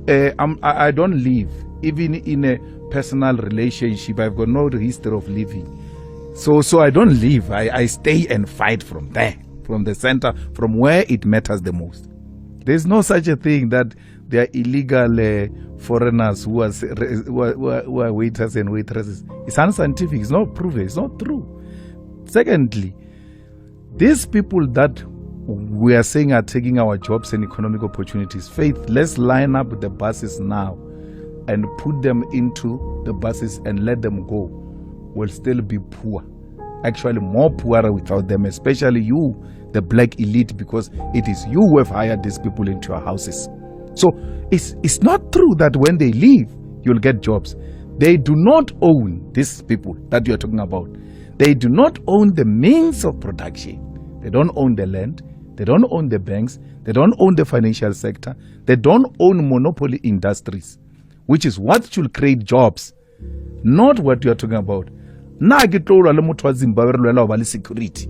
I don't live, even in a personal relationship. I've got no history of living. So I don't leave. I stay and fight from there, from the center, from where it matters the most. There's no such a thing that there are illegal foreigners who are waiters and waitresses. It's unscientific. It's not proven. It's not true. Secondly, these people that we are saying are taking our jobs and economic opportunities, Faith, let's line up the buses now and put them into the buses and let them go. Will still be poor. Actually, more poorer without them, especially you, the black elite, because it is you who have hired these people into your houses. So it's not true that when they leave, you'll get jobs. They do not own these people that you're talking about. They do not own the means of production. They don't own the land. They don't own the banks. They don't own the financial sector. They don't own monopoly industries, which is what should create jobs, not what you are talking about. Now I get told Zimbabwe security.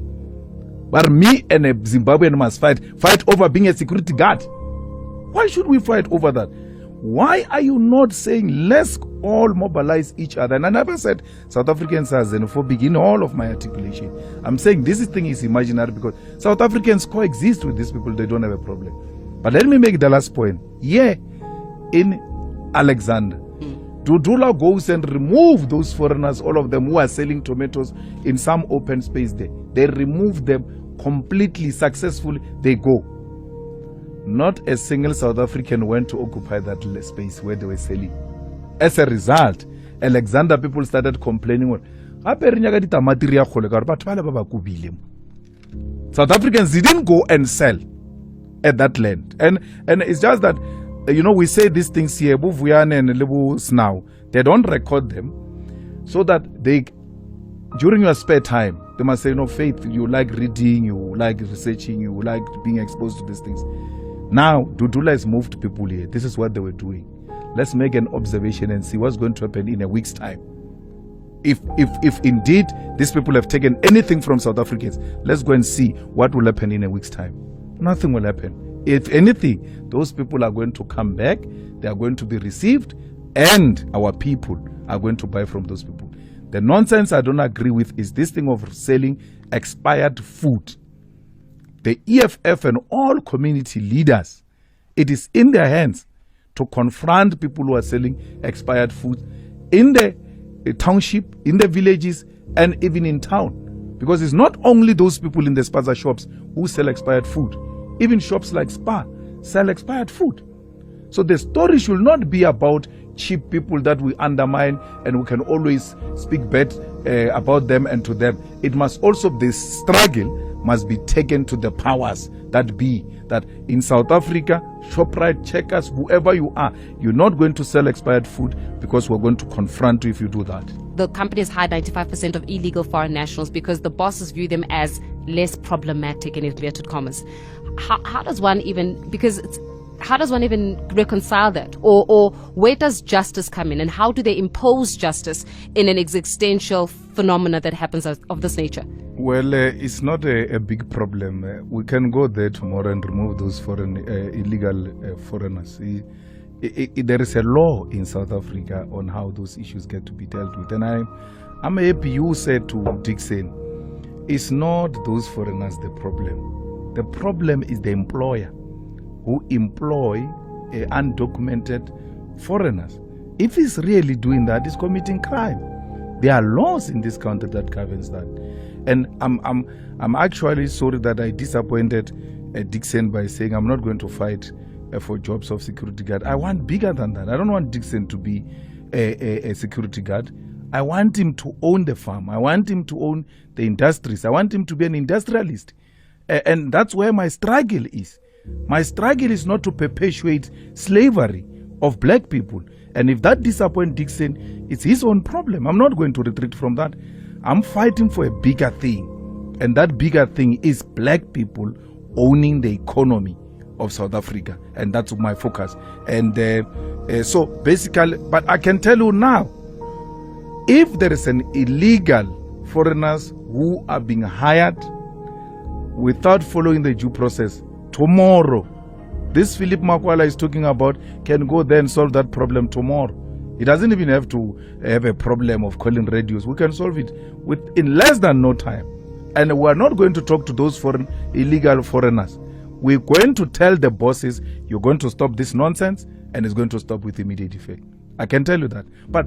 But me and a Zimbabwean must fight over being a security guard. Why should we fight over that? Why are you not saying let's all mobilize each other? And I never said South Africans are xenophobic in all of my articulation. I'm saying this thing is imaginary because South Africans coexist with these people. They don't have a problem. But let me make the last point. Yeah, in Alexander, Dudula goes and remove those foreigners, all of them who are selling tomatoes in some open space there. They remove them completely successfully. They go. Not a single South African went to occupy that space where they were selling. As a result, Alexander people started complaining. South Africans didn't go and sell at that land. And it's just that, we say these things here, now. They don't record them so that they, during your spare time, they must say, Faith, you like reading, you like researching, you like being exposed to these things. Now, Dudula has moved people here. This is what they were doing. Let's make an observation and see what's going to happen in a week's time. If indeed these people have taken anything from South Africans, let's go and see what will happen in a week's time. Nothing will happen. If anything, those people are going to come back, they are going to be received, and our people are going to buy from those people. The nonsense I don't agree with is this thing of selling expired food. The EFF and all community leaders, it is in their hands to confront people who are selling expired food in the township, in the villages, and even in town. Because it's not only those people in the spaza shops who sell expired food. Even shops like Spa sell expired food. So the story should not be about cheap people that we undermine and we can always speak bad about them and to them. It must also, the struggle must be taken to the powers that be, that in South Africa, ShopRite, Checkers, whoever you are, you're not going to sell expired food because we're going to confront you if you do that. The companies hire 95% of illegal foreign nationals because the bosses view them as less problematic, in inverted commas. How does one even reconcile that? Or where does justice come in, and how do they impose justice in an existential phenomena that happens of this nature? Well, it's not a big problem. We can go there tomorrow and remove those foreign illegal foreigners. There is a law in South Africa on how those issues get to be dealt with. And I'm happy you said to Dixon, it's not those foreigners the problem. The problem is the employer who employ undocumented foreigners. If he's really doing that, he's committing crime. There are laws in this country that governs that. And I'm actually sorry that I disappointed Dixon by saying I'm not going to fight for jobs of security guard. I want bigger than that. I don't want Dixon to be a security guard. I want him to own the farm. I want him to own the industries. I want him to be an industrialist. And that's where my struggle is. My struggle is not to perpetuate slavery of black people. And if that disappoints Dixon, it's his own problem. I'm not going to retreat from that. I'm fighting for a bigger thing. And that bigger thing is black people owning the economy of South Africa. And that's my focus. And so basically, but I can tell you now, if there is an illegal foreigners who are being hired without following the due process, tomorrow this Philip Makwala is talking about can go there and solve that problem tomorrow. He doesn't even have to have a problem of calling radios. We can solve it in less than no time. And we're not going to talk to those illegal foreigners. We're going to tell the bosses, you're going to stop this nonsense, and it's going to stop with immediate effect. I can tell you that. But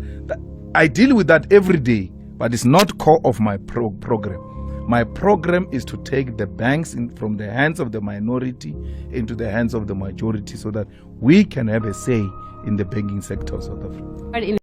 I deal with that every day, but it's not core of my program. My program is to take the banks from the hands of the minority into the hands of the majority so that we can have a say in the banking sector of South Africa.